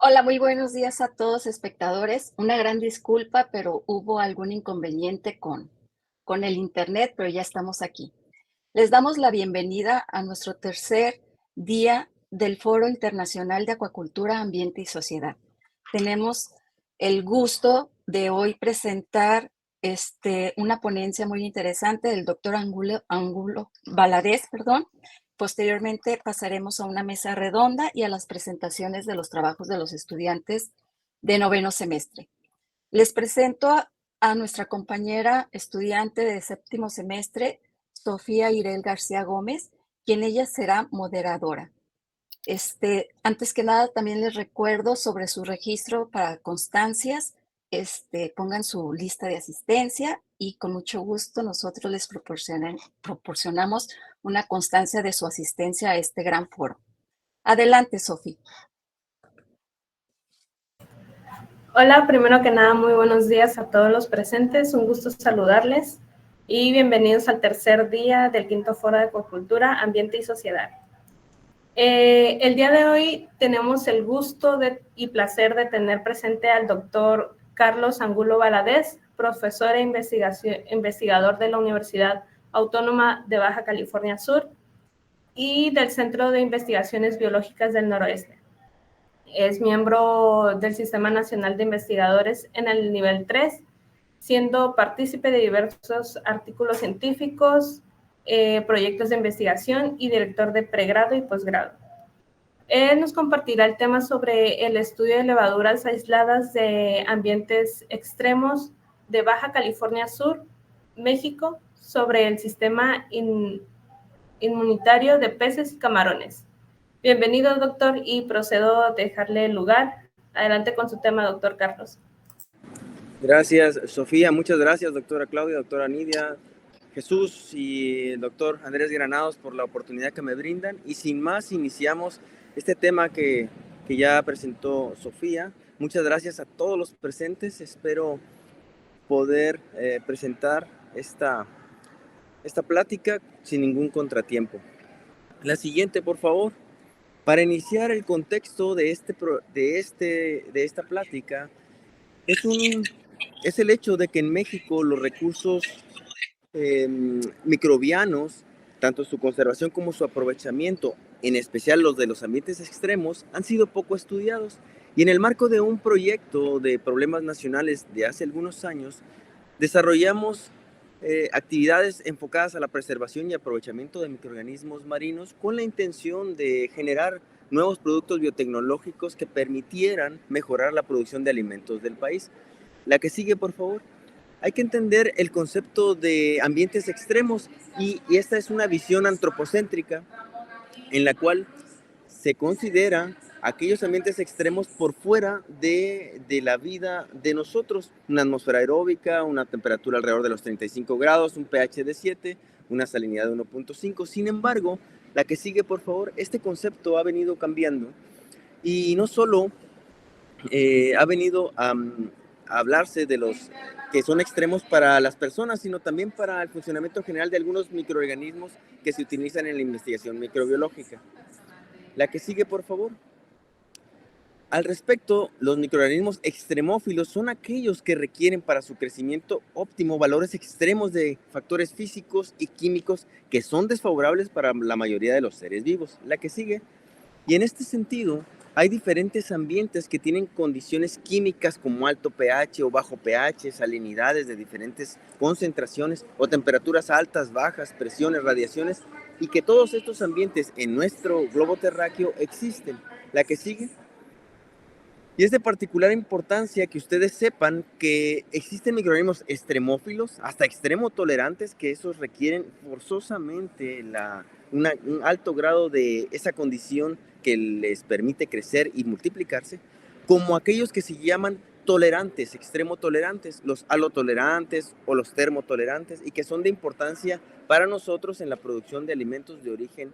Hola, muy buenos días a todos espectadores. Una gran disculpa, pero hubo algún inconveniente con el internet, pero ya estamos aquí. Les damos la bienvenida a nuestro tercer día del Foro Internacional de Acuacultura, Ambiente y Sociedad. Tenemos el gusto de hoy presentar una ponencia muy interesante del doctor Angulo Valadez, perdón. Posteriormente pasaremos a una mesa redonda y a las presentaciones de los trabajos de los estudiantes de noveno semestre. Les presento a nuestra compañera estudiante de séptimo semestre, Sofía Irel García Gómez, quien ella será moderadora. Antes que nada, también les recuerdo sobre su registro para constancias. Pongan su lista de asistencia y con mucho gusto nosotros les proporcionamos una constancia de su asistencia a este gran foro. Adelante, Sofía. Hola, primero que nada, muy buenos días a todos los presentes. Un gusto saludarles y bienvenidos al tercer día del quinto foro de acuacultura, ambiente y sociedad. El día de hoy tenemos el gusto y placer de tener presente al doctor Carlos Angulo Valadez, profesor e investigador de la Universidad Autónoma de Baja California Sur y del Centro de Investigaciones Biológicas del Noroeste. Es miembro del Sistema Nacional de Investigadores en el nivel 3, siendo partícipe de diversos artículos científicos, proyectos de investigación y director de pregrado y posgrado. Él nos compartirá el tema sobre el estudio de levaduras aisladas de ambientes extremos de Baja California Sur, México, sobre el sistema inmunitario de peces y camarones. Bienvenido, doctor, y procedo a dejarle el lugar. Adelante con su tema, doctor Carlos. Gracias, Sofía. Muchas gracias, doctora Claudia, doctora Nidia, Jesús y el doctor Andrés Granados por la oportunidad que me brindan. Y sin más, iniciamos este tema que ya presentó Sofía. Muchas gracias a todos los presentes. Espero poder presentar esta plática sin ningún contratiempo. La siguiente, por favor. Para iniciar el contexto de esta plática, es el hecho de que en México los recursos microbianos, tanto su conservación como su aprovechamiento, en especial los de los ambientes extremos, han sido poco estudiados. Y en el marco de un proyecto de problemas nacionales de hace algunos años, desarrollamos actividades enfocadas a la preservación y aprovechamiento de microorganismos marinos con la intención de generar nuevos productos biotecnológicos que permitieran mejorar la producción de alimentos del país. La que sigue, por favor. Hay que entender el concepto de ambientes extremos y esta es una visión antropocéntrica en la cual se considera aquellos ambientes extremos por fuera de la vida de nosotros. Una atmósfera aeróbica, una temperatura alrededor de los 35 grados, un pH de 7, una salinidad de 1.5. Sin embargo, la que sigue, por favor, este concepto ha venido cambiando y no solo ha venido a hablarse de los que son extremos para las personas, sino también para el funcionamiento general de algunos microorganismos que se utilizan en la investigación microbiológica. La que sigue, por favor. Al respecto, los microorganismos extremófilos son aquellos que requieren para su crecimiento óptimo valores extremos de factores físicos y químicos que son desfavorables para la mayoría de los seres vivos. La que sigue. Y en este sentido, hay diferentes ambientes que tienen condiciones químicas como alto pH o bajo pH, salinidades de diferentes concentraciones o temperaturas altas, bajas, presiones, radiaciones, y que todos estos ambientes en nuestro globo terráqueo existen. La que sigue. Y es de particular importancia que ustedes sepan que existen microorganismos extremófilos, hasta extremo tolerantes, que esos requieren forzosamente un alto grado de esa condición que les permite crecer y multiplicarse, como aquellos que se llaman tolerantes, extremo tolerantes, los halotolerantes o los termotolerantes, y que son de importancia para nosotros en la producción de alimentos de origen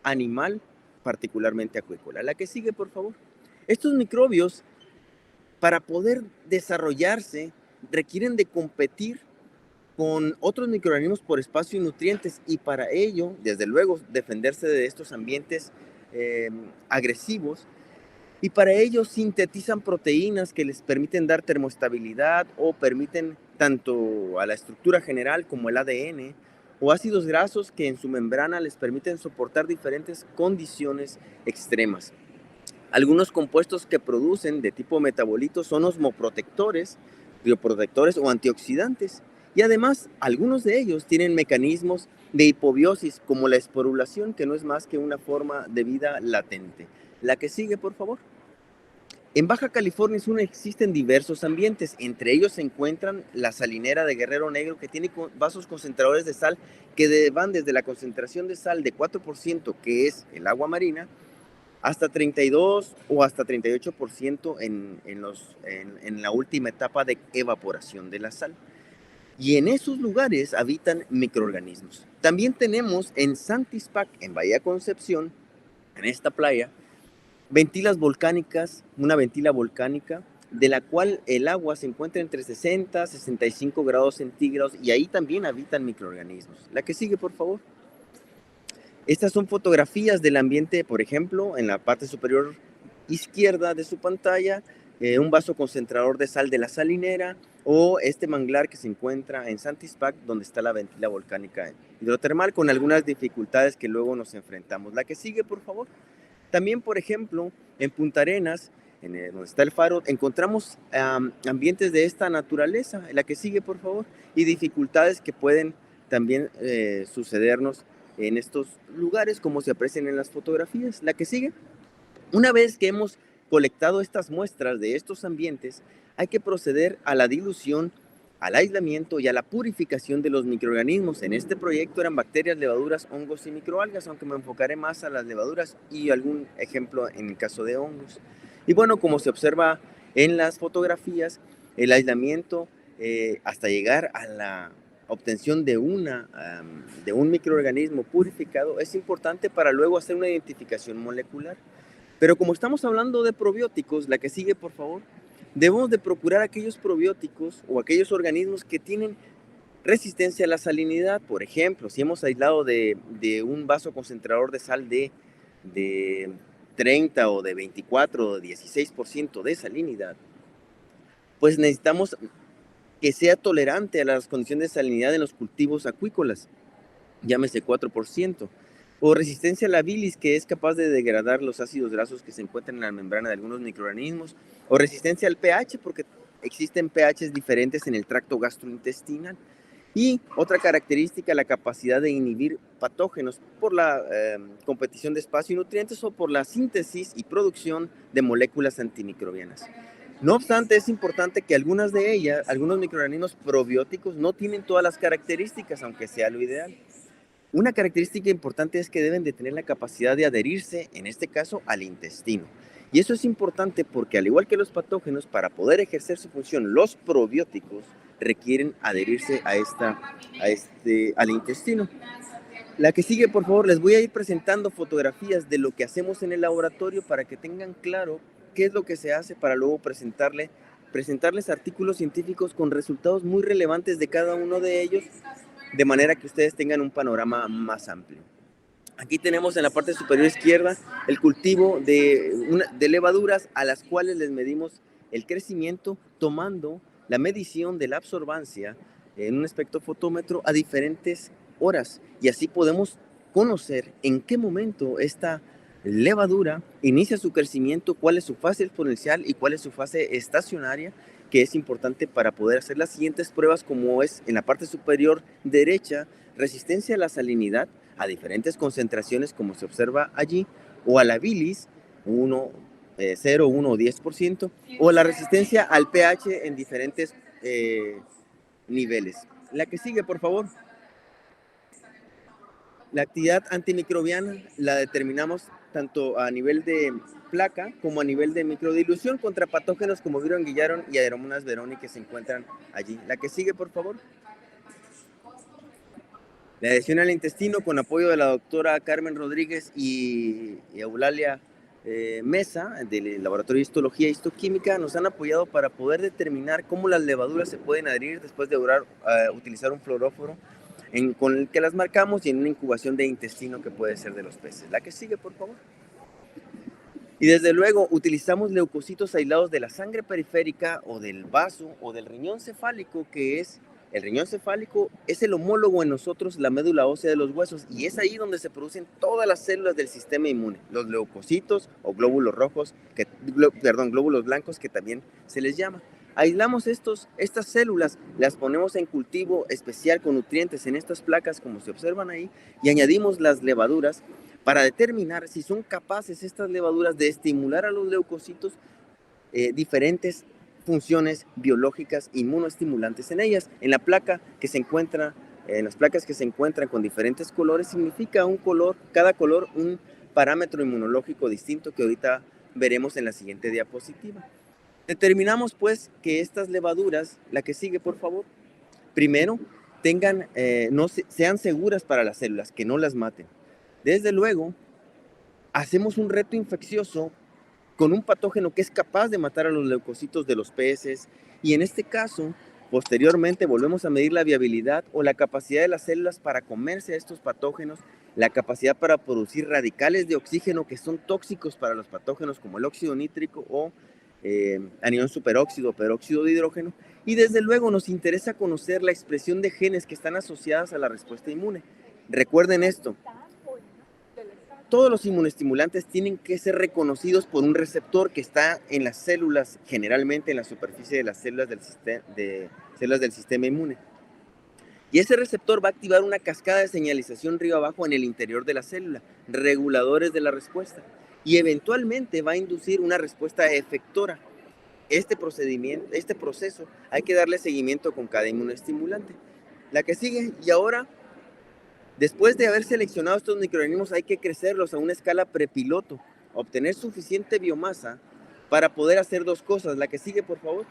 animal, particularmente acuícola. La que sigue, por favor. Estos microbios, para poder desarrollarse, requieren de competir con otros microorganismos por espacio y nutrientes, y para ello, desde luego, defenderse de estos ambientes agresivos, Y para ello sintetizan proteínas que les permiten dar termoestabilidad o permiten tanto a la estructura general como el ADN, o ácidos grasos que en su membrana les permiten soportar diferentes condiciones extremas. Algunos compuestos que producen de tipo metabolito son osmoprotectores, bioprotectores o antioxidantes. Y además, algunos de ellos tienen mecanismos de hipobiosis, como la esporulación, que no es más que una forma de vida latente. La que sigue, por favor. En Baja California Sur existen diversos ambientes, entre ellos se encuentran la salinera de Guerrero Negro, que tiene vasos concentradores de sal que van desde la concentración de sal de 4%, que es el agua marina, hasta 32 o hasta 38% en la última etapa de evaporación de la sal. Y en esos lugares habitan microorganismos. También tenemos en Santispac, en Bahía Concepción, en esta playa, una ventila volcánica, de la cual el agua se encuentra entre 60 y 65 grados centígrados, y ahí también habitan microorganismos. La que sigue, por favor. Estas son fotografías del ambiente, por ejemplo, en la parte superior izquierda de su pantalla, un vaso concentrador de sal de la salinera, o este manglar que se encuentra en Santispac, donde está la ventila volcánica hidrotermal, con algunas dificultades que luego nos enfrentamos. La que sigue, por favor. También, por ejemplo, en Punta Arenas, donde está el faro, encontramos ambientes de esta naturaleza. La que sigue, por favor. Y dificultades que pueden también sucedernos en estos lugares, como se aprecian en las fotografías. La que sigue. Una vez que hemos colectado estas muestras de estos ambientes, hay que proceder a la dilución, al aislamiento y a la purificación de los microorganismos. En este proyecto eran bacterias, levaduras, hongos y microalgas, aunque me enfocaré más a las levaduras y algún ejemplo en el caso de hongos. Y bueno, como se observa en las fotografías, el aislamiento hasta llegar a la obtención de un microorganismo purificado es importante para luego hacer una identificación molecular. Pero como estamos hablando de probióticos, la que sigue, por favor, debemos de procurar aquellos probióticos o aquellos organismos que tienen resistencia a la salinidad. Por ejemplo, si hemos aislado de un vaso concentrador de sal de 30 o de 24 o de 16% de salinidad, pues necesitamos que sea tolerante a las condiciones de salinidad en los cultivos acuícolas, llámese 4%, o resistencia a la bilis, que es capaz de degradar los ácidos grasos que se encuentran en la membrana de algunos microorganismos, o resistencia al pH, porque existen pHs diferentes en el tracto gastrointestinal. Y otra característica, la capacidad de inhibir patógenos por la competición de espacio y nutrientes o por la síntesis y producción de moléculas antimicrobianas. No obstante, es importante que algunos microorganismos probióticos no tienen todas las características, aunque sea lo ideal. Una característica importante es que deben de tener la capacidad de adherirse, en este caso, al intestino. Y eso es importante porque, al igual que los patógenos, para poder ejercer su función, los probióticos requieren adherirse al intestino. La que sigue, por favor, les voy a ir presentando fotografías de lo que hacemos en el laboratorio para que tengan claro qué es lo que se hace, para luego presentarles artículos científicos con resultados muy relevantes de cada uno de ellos, de manera que ustedes tengan un panorama más amplio. Aquí tenemos en la parte superior izquierda el cultivo de levaduras a las cuales les medimos el crecimiento tomando la medición de la absorbancia en un espectrofotómetro a diferentes horas, y así podemos conocer en qué momento esta levadura inicia su crecimiento, cuál es su fase exponencial y cuál es su fase estacionaria, que es importante para poder hacer las siguientes pruebas, como es en la parte superior derecha, resistencia a la salinidad a diferentes concentraciones, como se observa allí, o a la bilis, 0, 1 o 10%, o la resistencia al pH en diferentes niveles. La que sigue, por favor. La actividad antimicrobiana la determinamos tanto a nivel de placa como a nivel de microdilución contra patógenos como Virion Guillaron y Aeromonas veroni, que se encuentran allí. La que sigue, por favor. La adhesión al intestino, con apoyo de la doctora Carmen Rodríguez y Eulalia Mesa, del Laboratorio de Histología e Histoquímica, nos han apoyado para poder determinar cómo las levaduras se pueden adherir después de utilizar un fluoróforo con el que las marcamos, y en una incubación de intestino que puede ser de los peces. La que sigue, por favor. Y desde luego utilizamos leucocitos aislados de la sangre periférica o del vaso o del riñón cefálico, que es el riñón cefálico es el homólogo en nosotros, la médula ósea de los huesos, y es ahí donde se producen todas las células del sistema inmune, los leucocitos o glóbulos rojos, glóbulos blancos, que también se les llama. Aislamos estas células, las ponemos en cultivo especial con nutrientes en estas placas, como se observan ahí, y añadimos las levaduras para determinar si son capaces estas levaduras de estimular a los leucocitos diferentes funciones biológicas inmunoestimulantes en ellas. En la placa que se encuentra, en las placas que se encuentran con diferentes colores, significa un color, cada color un parámetro inmunológico distinto que ahorita veremos en la siguiente diapositiva. Determinamos pues que estas levaduras, la que sigue por favor, primero sean seguras para las células, que no las maten. Desde luego, hacemos un reto infeccioso con un patógeno que es capaz de matar a los leucocitos de los peces, y en este caso, posteriormente volvemos a medir la viabilidad o la capacidad de las células para comerse a estos patógenos, la capacidad para producir radicales de oxígeno que son tóxicos para los patógenos, como el óxido nítrico o anión superóxido, peróxido de hidrógeno, y desde luego nos interesa conocer la expresión de genes que están asociadas a la respuesta inmune. Recuerden esto: todos los inmunoestimulantes tienen que ser reconocidos por un receptor que está en las células, generalmente en la superficie de las células del sistema inmune. Y ese receptor va a activar una cascada de señalización río abajo en el interior de la célula, reguladores de la respuesta, y eventualmente va a inducir una respuesta efectora. Este proceso hay que darle seguimiento con cada inmunoestimulante. La que sigue, y ahora, después de haber seleccionado estos microorganismos, hay que crecerlos a una escala prepiloto, obtener suficiente biomasa para poder hacer dos cosas. La que sigue, por favor.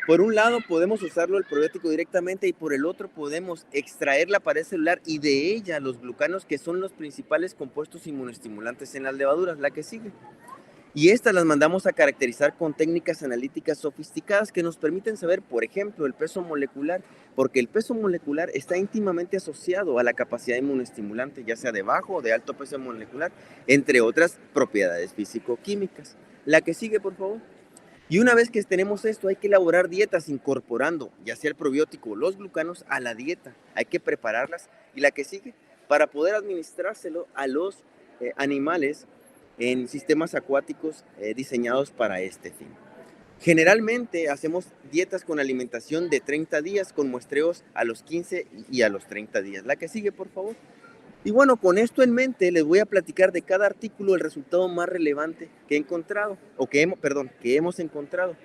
Por un lado, podemos usarlo el probiótico directamente, y por el otro podemos extraer la pared celular y de ella los glucanos, que son los principales compuestos inmunoestimulantes en las levaduras. La que sigue. Y estas las mandamos a caracterizar con técnicas analíticas sofisticadas que nos permiten saber, por ejemplo, el peso molecular, porque el peso molecular está íntimamente asociado a la capacidad inmunoestimulante, ya sea de bajo o de alto peso molecular, entre otras propiedades físico-químicas. La que sigue, por favor. Y una vez que tenemos esto, hay que elaborar dietas incorporando, ya sea el probiótico o los glucanos, a la dieta. Hay que prepararlas. Y la que sigue, para poder administrárselo a los animales en sistemas acuáticos diseñados para este fin. Generalmente hacemos dietas con alimentación de 30 días, con muestreos a los 15 y a los 30 días. La que sigue, por favor. Y bueno, con esto en mente, les voy a platicar de cada artículo el resultado más relevante que he encontrado, que hemos encontrado.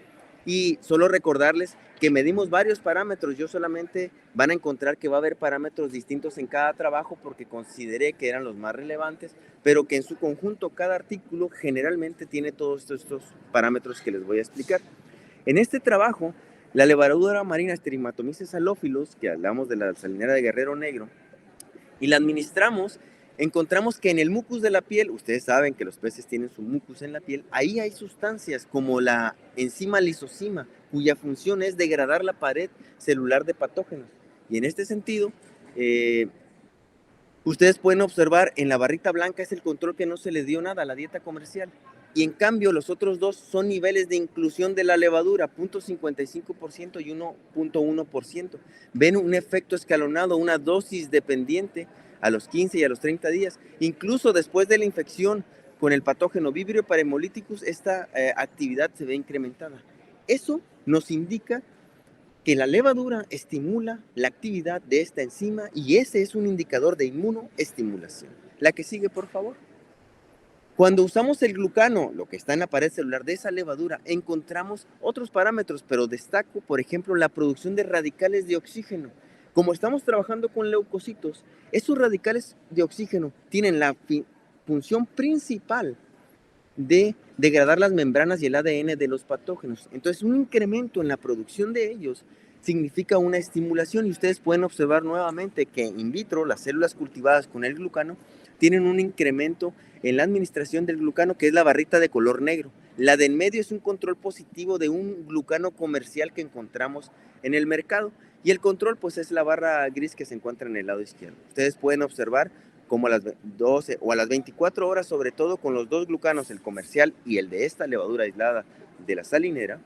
Y solo recordarles que medimos varios parámetros. Yo solamente van a encontrar que va a haber parámetros distintos en cada trabajo, porque consideré que eran los más relevantes, pero que en su conjunto cada artículo generalmente tiene todos estos parámetros que les voy a explicar. En este trabajo, la levadura marina Streptomyces halófilos, que hablamos de la salinera de Guerrero Negro, y la administramos, encontramos que en el mucus de la piel, ustedes saben que los peces tienen su mucus en la piel, ahí hay sustancias como la enzima lisozima, cuya función es degradar la pared celular de patógenos. Y en este sentido, ustedes pueden observar en la barrita blanca es el control que no se le dio nada a la dieta comercial. Y en cambio los otros dos son niveles de inclusión de la levadura, 0.55% y 1.1%. Ven un efecto escalonado, una dosis dependiente a los 15 y a los 30 días. Incluso después de la infección con el patógeno Vibrio parhemolyticus, esta actividad se ve incrementada. Eso nos indica que la levadura estimula la actividad de esta enzima, y ese es un indicador de inmunoestimulación. La que sigue, por favor. Cuando usamos el glucano, lo que está en la pared celular de esa levadura, encontramos otros parámetros, pero destaco, por ejemplo, la producción de radicales de oxígeno. Como estamos trabajando con leucocitos, esos radicales de oxígeno tienen la función principal de degradar las membranas y el ADN de los patógenos. Entonces, un incremento en la producción de ellos significa una estimulación, y ustedes pueden observar nuevamente que in vitro las células cultivadas con el glucano tienen un incremento en la administración del glucano, que es la barrita de color negro. La de en medio es un control positivo de un glucano comercial que encontramos en el mercado, y el control pues es la barra gris que se encuentra en el lado izquierdo. Ustedes pueden observar como a las 12 o a las 24 horas, sobre todo con los dos glucanos, el comercial y el de esta levadura aislada de la salinera,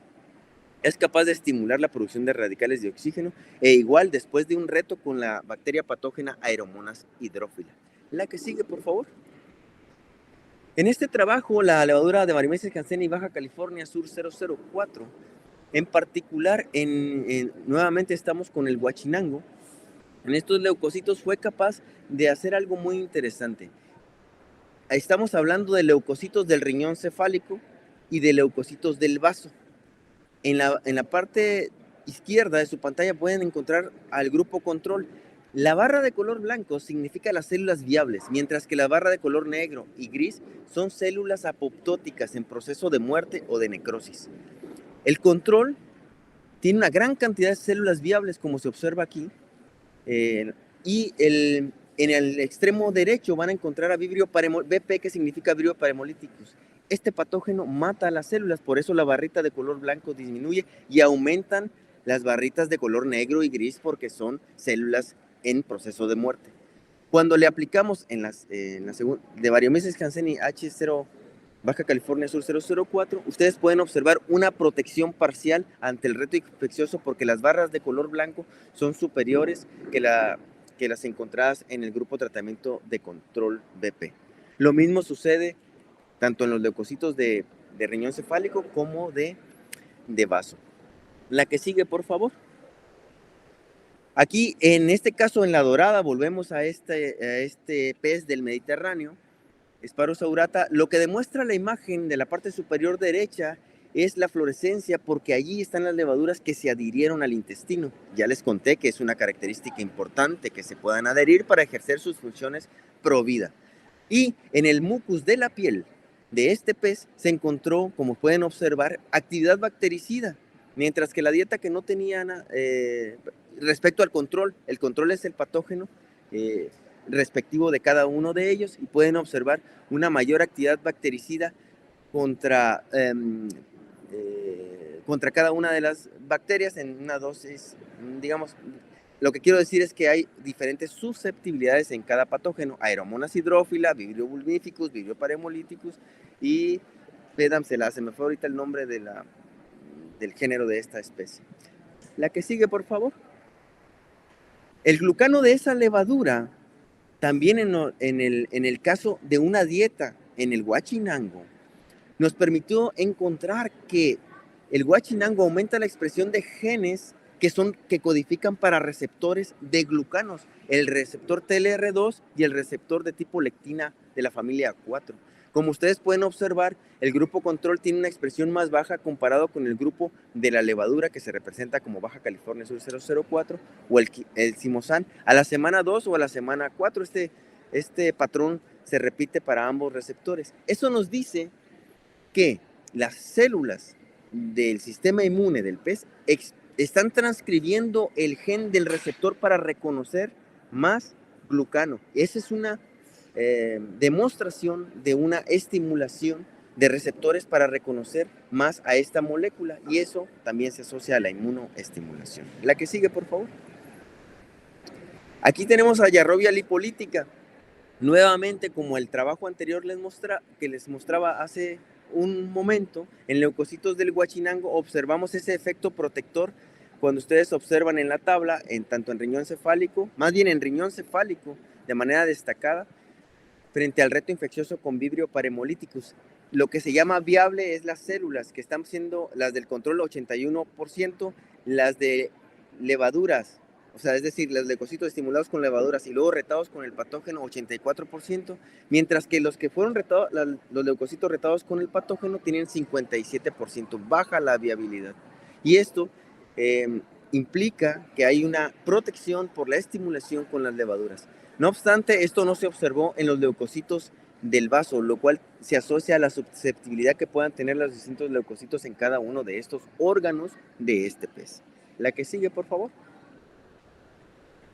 es capaz de estimular la producción de radicales de oxígeno e igual después de un reto con la bacteria patógena Aeromonas hydrophila. La que sigue, por favor. En este trabajo, la levadura de Barimeses hanseníae Baja California Sur 004, en particular, nuevamente estamos con el huachinango. En estos leucocitos fue capaz de hacer algo muy interesante. Estamos hablando de leucocitos del riñón cefálico y de leucocitos del vaso. En la parte izquierda de su pantalla pueden encontrar al grupo control. La barra de color blanco significa las células viables, mientras que la barra de color negro y gris son células apoptóticas en proceso de muerte o de necrosis. El control tiene una gran cantidad de células viables, como se observa aquí, y en el extremo derecho van a encontrar a Vibrio BP, que significa Vibrio parhemolyticus. Este patógeno mata a las células, por eso la barrita de color blanco disminuye y aumentan las barritas de color negro y gris porque son células en proceso de muerte. Cuando le aplicamos de Barimeses hanseníae H0 Baja California Sur 004, ustedes pueden observar una protección parcial ante el reto infeccioso porque las barras de color blanco son superiores que las encontradas en el grupo tratamiento de control BP. Lo mismo sucede tanto en los leucocitos de riñón cefálico como de vaso. La que sigue, por favor. Aquí, en este caso, en la dorada, volvemos a este pez del Mediterráneo, Sparosaurata. Lo que demuestra la imagen de la parte superior derecha es la fluorescencia, porque allí están las levaduras que se adhirieron al intestino. Ya les conté que es una característica importante que se puedan adherir para ejercer sus funciones pro vida. Y en el mucus de la piel de este pez se encontró, como pueden observar, actividad bactericida, mientras que la dieta que no tenía respecto al control, el control es el patógeno respectivo de cada uno de ellos, y pueden observar una mayor actividad bactericida contra cada una de las bacterias en una dosis, digamos. Lo que quiero decir es que hay diferentes susceptibilidades en cada patógeno: Aeromonas hydrophila, Vibrio vulnificus, Vibrio parhemolyticus y Pedamsela. Se me fue ahorita el nombre del género de esta especie. La que sigue, por favor. El glucano de esa levadura, también en el caso de una dieta en el huachinango, nos permitió encontrar que el huachinango aumenta la expresión de genes que codifican para receptores de glucanos, el receptor TLR2 y el receptor de tipo lectina de la familia 4. Como ustedes pueden observar, el grupo control tiene una expresión más baja comparado con el grupo de la levadura, que se representa como Baja California Sur 004, o el Simosan, a la semana 2 o a la semana 4. Este patrón se repite para ambos receptores. Eso nos dice que las células del sistema inmune del pez están transcribiendo el gen del receptor para reconocer más glucano. Esa es una demostración de una estimulación de receptores para reconocer más a esta molécula, y eso también se asocia a la inmunoestimulación. La que sigue, por favor. Aquí tenemos a Yarrovia lipolítica. Nuevamente, como el trabajo anterior que les mostraba hace un momento, en leucocitos del huachinango observamos ese efecto protector cuando ustedes observan en la tabla, tanto en riñón cefálico, más bien en riñón cefálico, de manera destacada, frente al reto infeccioso con Vibrio parhemolyticus. Lo que se llama viable es las células, que están siendo las del control 81%, las de levaduras, o sea, es decir, los leucocitos estimulados con levaduras y luego retados con el patógeno 84%, mientras que los que fueron retados, los leucocitos retados con el patógeno tienen 57%, baja la viabilidad. Y esto implica que hay una protección por la estimulación con las levaduras. No obstante, esto no se observó en los leucocitos del vaso, lo cual se asocia a la susceptibilidad que puedan tener los distintos leucocitos en cada uno de estos órganos de este pez. La que sigue, por favor.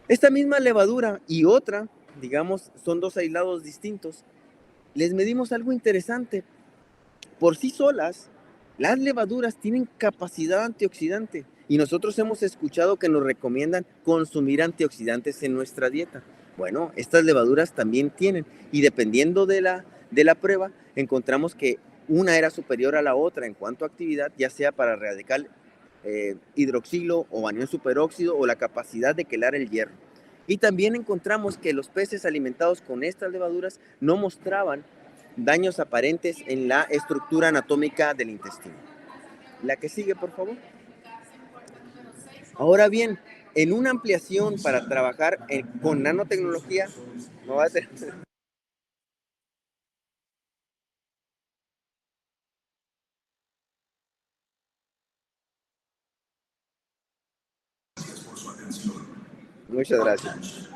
Esta misma levadura y otra, digamos, son dos aislados distintos. Les medimos algo interesante. Por sí solas, las levaduras tienen capacidad antioxidante y nosotros hemos escuchado que nos recomiendan consumir antioxidantes en nuestra dieta. Bueno, estas levaduras también tienen, y dependiendo de la prueba, encontramos que una era superior a la otra en cuanto a actividad, ya sea para radical hidroxilo o anión superóxido o la capacidad de quelar el hierro. Y también encontramos que los peces alimentados con estas levaduras no mostraban daños aparentes en la estructura anatómica del intestino. La que sigue, por favor. Ahora bien, en una ampliación para trabajar con nanotecnología, no va a ser. Muchas gracias.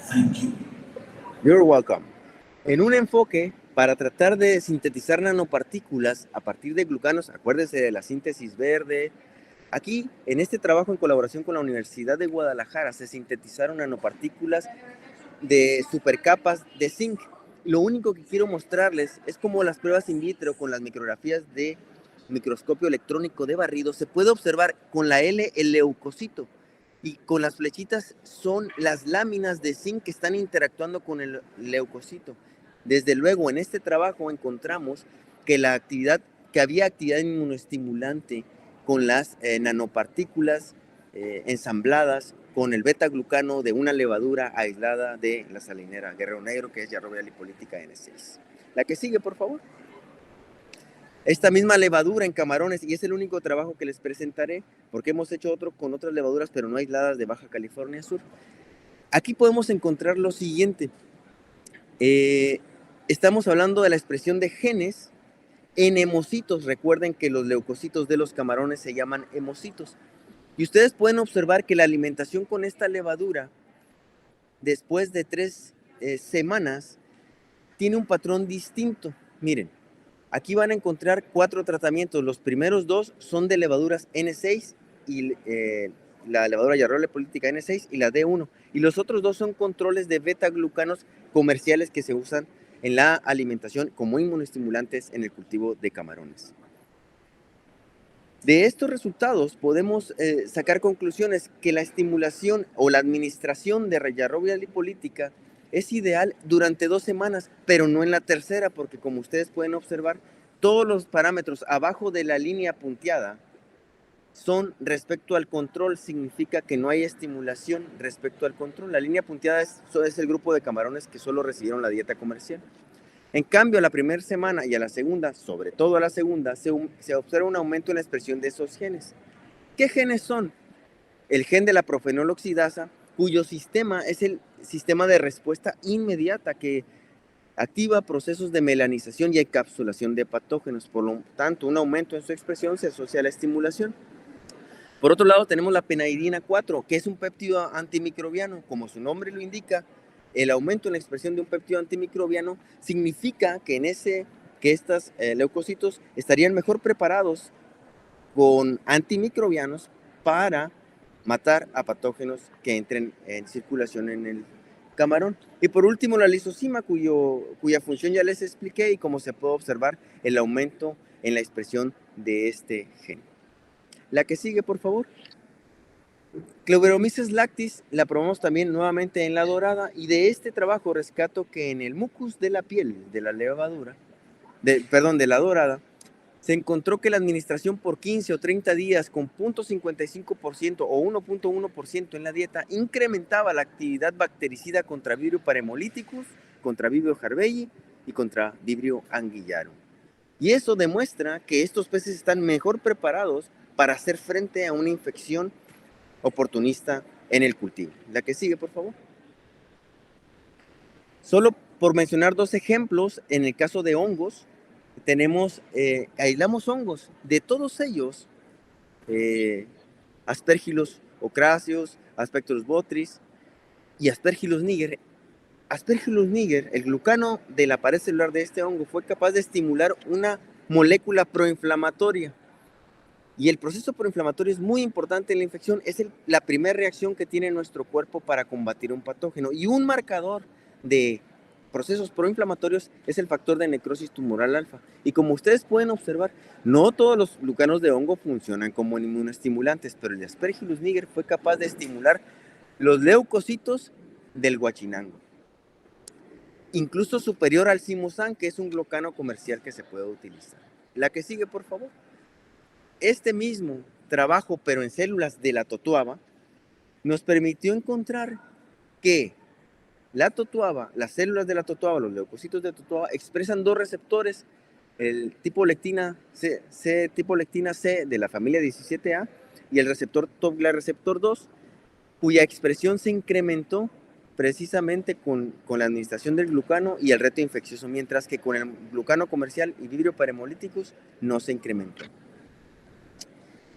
Thank you. You're welcome. En un enfoque para tratar de sintetizar nanopartículas a partir de glucanos, acuérdense de la síntesis verde. Aquí, en este trabajo en colaboración con la Universidad de Guadalajara, se sintetizaron nanopartículas de supercapas de zinc. Lo único que quiero mostrarles es cómo las pruebas in vitro con las micrografías de microscopio electrónico de barrido se puede observar con la L el leucocito y con las flechitas son las láminas de zinc que están interactuando con el leucocito. Desde luego, en este trabajo encontramos que había actividad inmunoestimulante con las nanopartículas ensambladas con el beta-glucano de una levadura aislada de la salinera Guerrero Negro, que es Yarrowia lipolítica N6. La que sigue, por favor. Esta misma levadura en camarones, y es el único trabajo que les presentaré, porque hemos hecho otro con otras levaduras, pero no aisladas de Baja California Sur. Aquí podemos encontrar lo siguiente. Estamos hablando de la expresión de genes en hemocitos. Recuerden que los leucocitos de los camarones se llaman hemocitos. Y ustedes pueden observar que la alimentación con esta levadura, después de 3 semanas, tiene un patrón distinto. Miren, aquí van a encontrar 4 tratamientos. Los primeros 2 son de levaduras N6 y la levadura Yarrowia lipolítica N6 y la D1. Y los otros 2 son controles de beta-glucanos comerciales que se usan en la alimentación como inmunoestimulantes en el cultivo de camarones. De estos resultados podemos sacar conclusiones que la estimulación o la administración de Yarrowia lipolítica es ideal durante 2 semanas, pero no en la tercera, porque como ustedes pueden observar, todos los parámetros abajo de la línea punteada son respecto al control, significa que no hay estimulación respecto al control. La línea punteada es el grupo de camarones que solo recibieron la dieta comercial. En cambio, a la primera semana y a la segunda, sobre todo a la segunda, se observa un aumento en la expresión de esos genes. ¿Qué genes son? El gen de la profenol oxidasa, cuyo sistema es el sistema de respuesta inmediata que activa procesos de melanización y encapsulación de patógenos. Por lo tanto, un aumento en su expresión se asocia a la estimulación. Por otro lado, tenemos la penaidina 4, que es un péptido antimicrobiano. Como su nombre lo indica, el aumento en la expresión de un péptido antimicrobiano significa que estos leucocitos estarían mejor preparados con antimicrobianos para matar a patógenos que entren en circulación en el camarón. Y por último, la lisozima, cuya función ya les expliqué, y como se puede observar, el aumento en la expresión de este gen. La que sigue, por favor. Cloveromyces lactis la probamos también nuevamente en la dorada, y de este trabajo rescato que en el mucus de la piel de la levadura, de la dorada, se encontró que la administración por 15 o 30 días con 0.55% o 1.1% en la dieta incrementaba la actividad bactericida contra Vibrio parhemolyticus, contra Vibrio harbei y contra Vibrio anguillarum. Y eso demuestra que estos peces están mejor preparados para hacer frente a una infección oportunista en el cultivo. La que sigue, por favor. Solo por mencionar 2 ejemplos, en el caso de hongos, aislamos hongos. De todos ellos, Aspergillus ocraceus, Aspergillus botrytis y Aspergillus niger. Aspergillus niger, el glucano de la pared celular de este hongo, fue capaz de estimular una molécula proinflamatoria. Y el proceso proinflamatorio es muy importante en la infección, es la primera reacción que tiene nuestro cuerpo para combatir un patógeno. Y un marcador de procesos proinflamatorios es el factor de necrosis tumoral alfa. Y como ustedes pueden observar, no todos los glucanos de hongo funcionan como inmunoestimulantes, pero el de Aspergillus niger fue capaz de estimular los leucocitos del guachinango, incluso superior al simosan, que es un glucano comercial que se puede utilizar. La que sigue, por favor. Este mismo trabajo, pero en células de la totuaba, nos permitió encontrar que la totuaba, las células de la totuaba, los leucocitos de totuaba, expresan dos receptores, el tipo lectina C, tipo lectina C de la familia 17A y el receptor TOP-GLA receptor 2, cuya expresión se incrementó precisamente con la administración del glucano y el reto infeccioso, mientras que con el glucano comercial y vidrio parahemolíticos no se incrementó.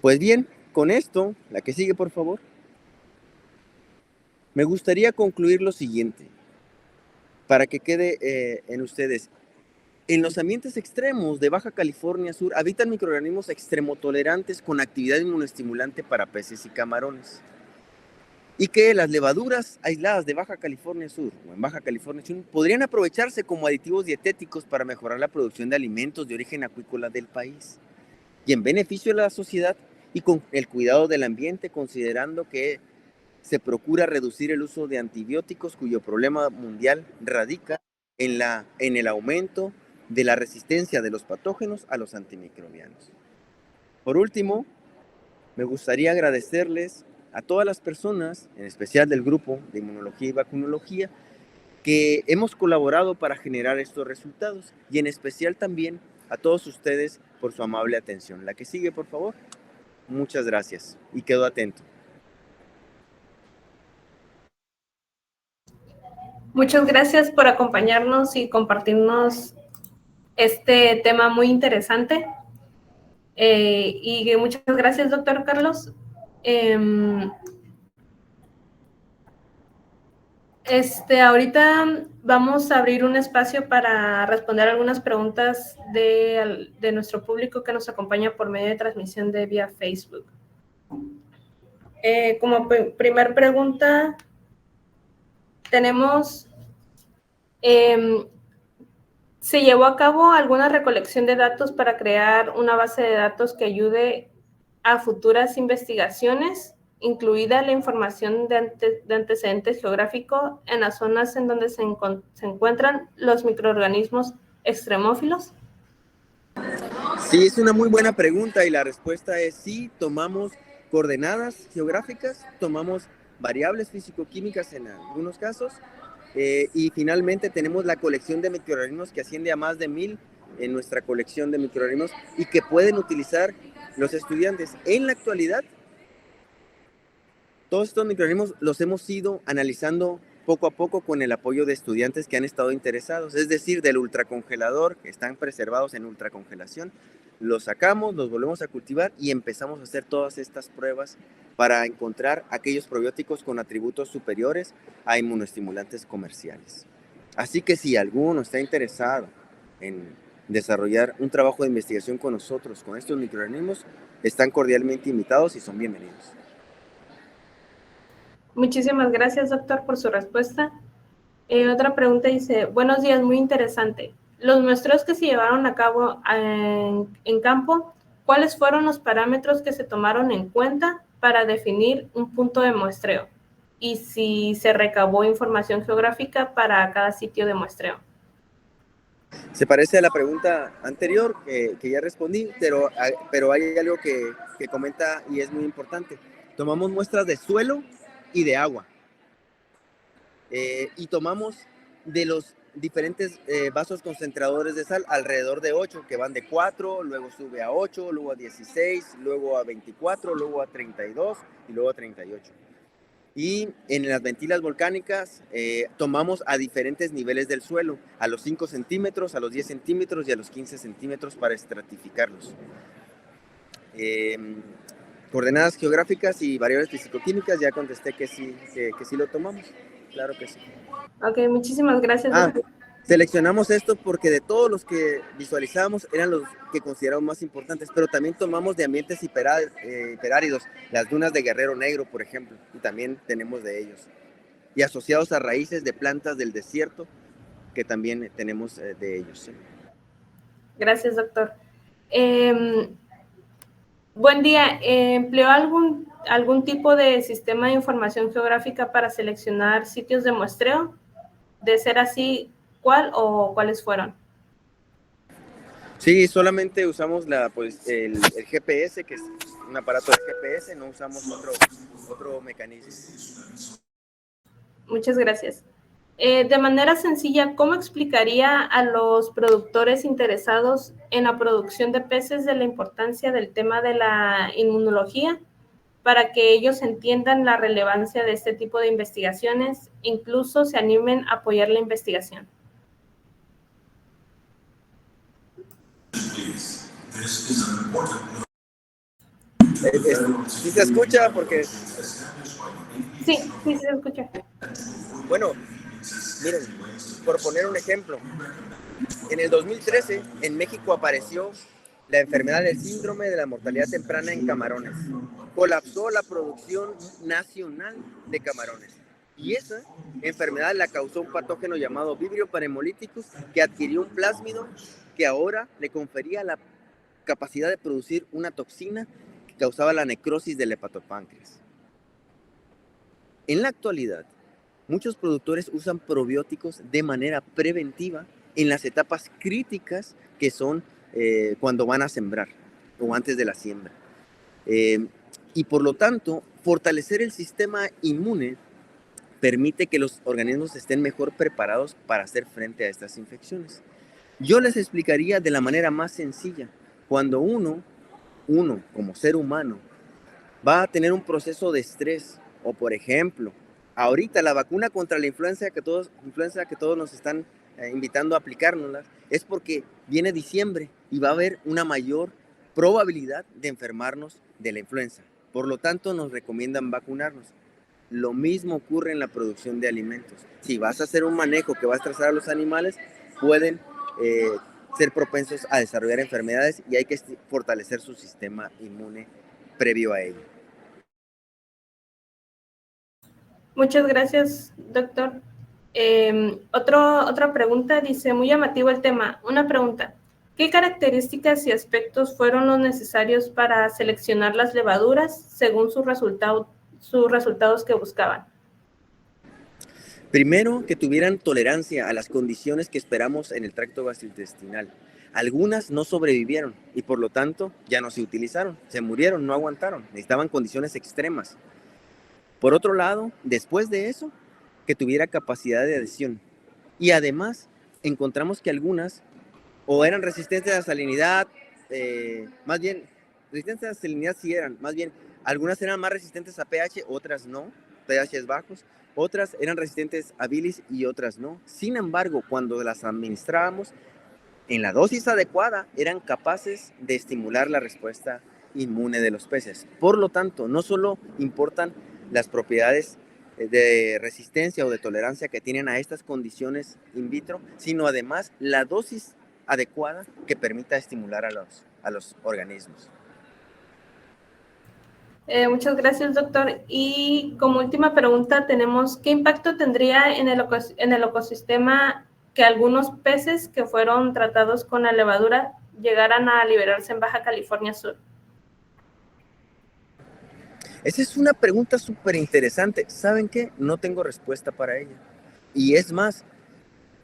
Pues bien, con esto, la que sigue, por favor, me gustaría concluir lo siguiente, para que quede en ustedes. En los ambientes extremos de Baja California Sur habitan microorganismos extremotolerantes con actividad inmunoestimulante para peces y camarones. Y que las levaduras aisladas de Baja California Sur o en Baja California Sur podrían aprovecharse como aditivos dietéticos para mejorar la producción de alimentos de origen acuícola del país. Y en beneficio de la sociedad y con el cuidado del ambiente, considerando que se procura reducir el uso de antibióticos, cuyo problema mundial radica en el aumento de la resistencia de los patógenos a los antimicrobianos. Por último, me gustaría agradecerles a todas las personas, en especial del grupo de Inmunología y Vacunología, que hemos colaborado para generar estos resultados, y en especial también a todos ustedes por su amable atención. La que sigue, por favor. Muchas gracias y quedo atento. Muchas gracias por acompañarnos y compartirnos este tema muy interesante. Y muchas gracias, doctor Carlos. Ahorita vamos a abrir un espacio para responder algunas preguntas de nuestro público que nos acompaña por medio de transmisión de vía Facebook. Como primer pregunta, tenemos, ¿se llevó a cabo alguna recolección de datos para crear una base de datos que ayude a futuras investigaciones, incluida la información de antecedentes geográfico en las zonas en donde se encuentran los microorganismos extremófilos? Sí, es una muy buena pregunta y la respuesta es sí. Tomamos coordenadas geográficas, tomamos variables físico-químicas en algunos casos, y finalmente tenemos la colección de microorganismos que asciende a más de 1000 en nuestra colección de microorganismos y que pueden utilizar los estudiantes. En la actualidad, todos estos microorganismos los hemos ido analizando poco a poco con el apoyo de estudiantes que han estado interesados, es decir, del ultracongelador, que están preservados en ultracongelación. Los sacamos, los volvemos a cultivar y empezamos a hacer todas estas pruebas para encontrar aquellos probióticos con atributos superiores a inmunoestimulantes comerciales. Así que si alguno está interesado en desarrollar un trabajo de investigación con nosotros, con estos microorganismos, están cordialmente invitados y son bienvenidos. Muchísimas gracias, doctor, por su respuesta. Otra pregunta dice, buenos días, muy interesante. Los muestreos que se llevaron a cabo en campo, ¿cuáles fueron los parámetros que se tomaron en cuenta para definir un punto de muestreo? Y si se recabó información geográfica para cada sitio de muestreo. Se parece a la pregunta anterior que ya respondí, pero hay algo que comenta y es muy importante. Tomamos muestras de suelo y de agua. Y tomamos de los diferentes vasos concentradores de sal, alrededor de 8, que van de 4, luego sube a 8, luego a 16, luego a 24, luego a 32 y luego a 38. Y en las ventilas volcánicas tomamos a diferentes niveles del suelo, a los 5 centímetros, a los 10 centímetros y a los 15 centímetros para estratificarlos. Coordenadas geográficas y variables fisicoquímicas, ya contesté que sí lo tomamos. Claro que sí. Ok, muchísimas gracias. Seleccionamos esto porque de todos los que visualizamos eran los que consideramos más importantes, pero también tomamos de ambientes hiperáridos, las dunas de Guerrero Negro, por ejemplo, y también tenemos de ellos. Y asociados a raíces de plantas del desierto, que también tenemos de ellos. Gracias, doctor. Buen día. ¿Empleó algún tipo de sistema de información geográfica para seleccionar sitios de muestreo? De ser así, ¿cuál o cuáles fueron? Sí, solamente usamos el GPS, que es un aparato de GPS, no usamos otro mecanismo. Muchas gracias. De manera sencilla, ¿cómo explicaría a los productores interesados en la producción de peces de la importancia del tema de la inmunología para que ellos entiendan la relevancia de este tipo de investigaciones, incluso se animen a apoyar la investigación? ¿Sí se escucha? Porque... Sí, se escucha. Bueno, miren, por poner un ejemplo, en el 2013 en México apareció la enfermedad del síndrome de la mortalidad temprana en camarones. Colapsó la producción nacional de camarones. Y esa enfermedad la causó un patógeno llamado Vibrio parhemolyticus, que adquirió un plásmido que ahora le confería la capacidad de producir una toxina que causaba la necrosis del hepatopáncreas. En la actualidad, muchos productores usan probióticos de manera preventiva en las etapas críticas que son cuando van a sembrar o antes de la siembra. Y por lo tanto, fortalecer el sistema inmune permite que los organismos estén mejor preparados para hacer frente a estas infecciones. Yo les explicaría de la manera más sencilla. Cuando uno como ser humano va a tener un proceso de estrés, o por ejemplo, ahorita la vacuna contra la influenza que todos nos están invitando a aplicárnosla, es porque viene diciembre y va a haber una mayor probabilidad de enfermarnos de la influenza. Por lo tanto, nos recomiendan vacunarnos. Lo mismo ocurre en la producción de alimentos. Si vas a hacer un manejo que va a estresar a los animales, pueden ser propensos a desarrollar enfermedades y hay que fortalecer su sistema inmune previo a ello. Muchas gracias, doctor. Otra pregunta, dice, muy llamativo el tema. Una pregunta, ¿qué características y aspectos fueron los necesarios para seleccionar las levaduras según sus resultados que buscaban? Primero, que tuvieran tolerancia a las condiciones que esperamos en el tracto gastrointestinal. Algunas no sobrevivieron y por lo tanto ya no se utilizaron, se murieron, no aguantaron, necesitaban condiciones extremas. Por otro lado, después de eso, que tuviera capacidad de adhesión. Y además, encontramos que algunas o eran resistentes a la salinidad, más bien, resistentes a la salinidad sí eran, más bien, algunas eran más resistentes a pH, otras no, pHs bajos, otras eran resistentes a bilis y otras no. Sin embargo, cuando las administrábamos en la dosis adecuada, eran capaces de estimular la respuesta inmune de los peces. Por lo tanto, no solo importan las propiedades de resistencia o de tolerancia que tienen a estas condiciones in vitro, sino además la dosis adecuada que permita estimular a los organismos. Muchas gracias, doctor. Y como última pregunta tenemos, ¿qué impacto tendría en el ecosistema que algunos peces que fueron tratados con la levadura llegaran a liberarse en Baja California Sur? Esa es una pregunta súper interesante. ¿Saben qué? No tengo respuesta para ella. Y es más,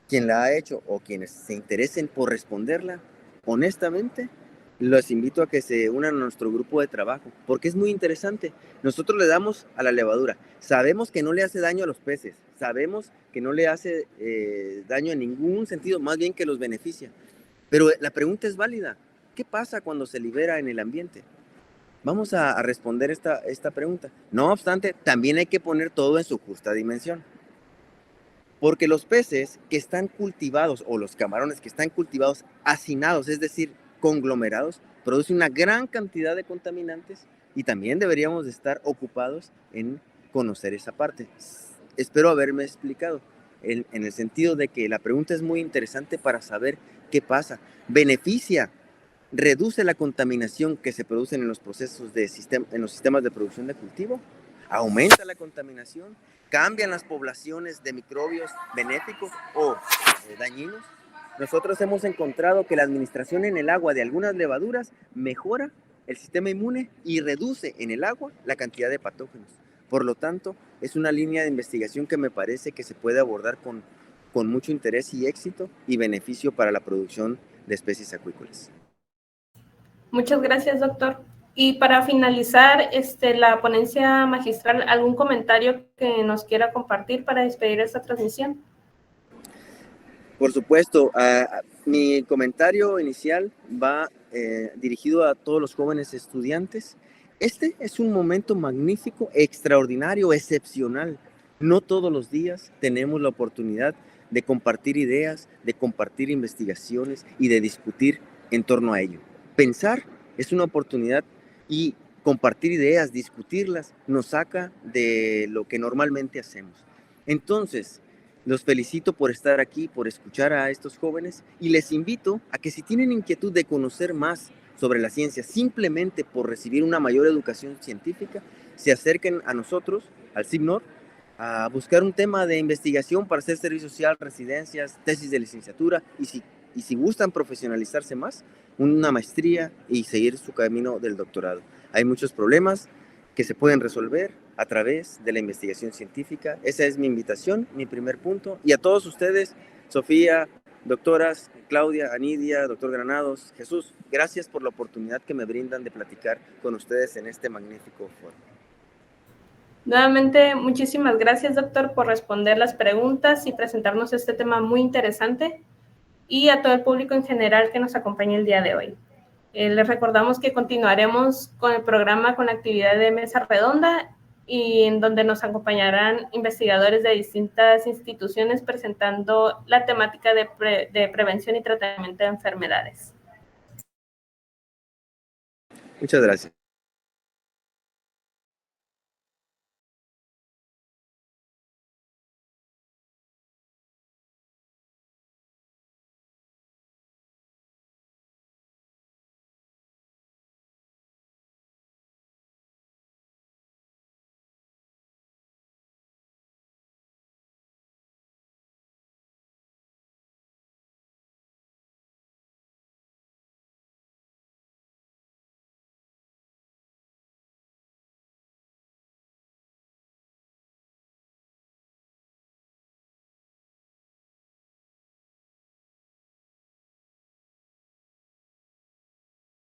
quien la ha hecho o quienes se interesen por responderla, honestamente, los invito a que se unan a nuestro grupo de trabajo, porque es muy interesante. Nosotros le damos a la levadura. Sabemos que no le hace daño a los peces, sabemos que no le hace daño en ningún sentido, más bien que los beneficia. Pero la pregunta es válida. ¿Qué pasa cuando se libera en el ambiente? Vamos a responder esta pregunta. No obstante, también hay que poner todo en su justa dimensión. Porque los peces que están cultivados, o los camarones que están cultivados, hacinados, es decir, conglomerados, producen una gran cantidad de contaminantes y también deberíamos de estar ocupados en conocer esa parte. Espero haberme explicado. en el sentido de que la pregunta es muy interesante para saber qué pasa. Beneficia, reduce la contaminación que se produce en los procesos en los sistemas de producción de cultivo, aumenta la contaminación, cambian las poblaciones de microbios benéficos o dañinos. Nosotros hemos encontrado que la administración en el agua de algunas levaduras mejora el sistema inmune y reduce en el agua la cantidad de patógenos. Por lo tanto, es una línea de investigación que me parece que se puede abordar con mucho interés y éxito y beneficio para la producción de especies acuícolas. Muchas gracias, doctor. Y para finalizar la ponencia magistral, ¿algún comentario que nos quiera compartir para despedir esta transmisión? Por supuesto, mi comentario inicial va dirigido a todos los jóvenes estudiantes. Este es un momento magnífico, extraordinario, excepcional. No todos los días tenemos la oportunidad de compartir ideas, de compartir investigaciones y de discutir en torno a ello. Pensar es una oportunidad y compartir ideas, discutirlas, nos saca de lo que normalmente hacemos. Entonces, los felicito por estar aquí, por escuchar a estos jóvenes y les invito a que si tienen inquietud de conocer más sobre la ciencia, simplemente por recibir una mayor educación científica, se acerquen a nosotros, al CIBNOR, a buscar un tema de investigación para hacer servicio social, residencias, tesis de licenciatura y si gustan profesionalizarse más, una maestría y seguir su camino del doctorado. Hay muchos problemas que se pueden resolver a través de la investigación científica. Esa es mi invitación, mi primer punto. Y a todos ustedes, Sofía, doctoras, Claudia, Anidia, doctor Granados, Jesús, gracias por la oportunidad que me brindan de platicar con ustedes en este magnífico foro. Nuevamente, muchísimas gracias, doctor, por responder las preguntas y presentarnos este tema muy interesante, y a todo el público en general que nos acompaña el día de hoy. Les recordamos que continuaremos con el programa con la actividad de mesa redonda y en donde nos acompañarán investigadores de distintas instituciones presentando la temática de prevención y tratamiento de enfermedades. Muchas gracias.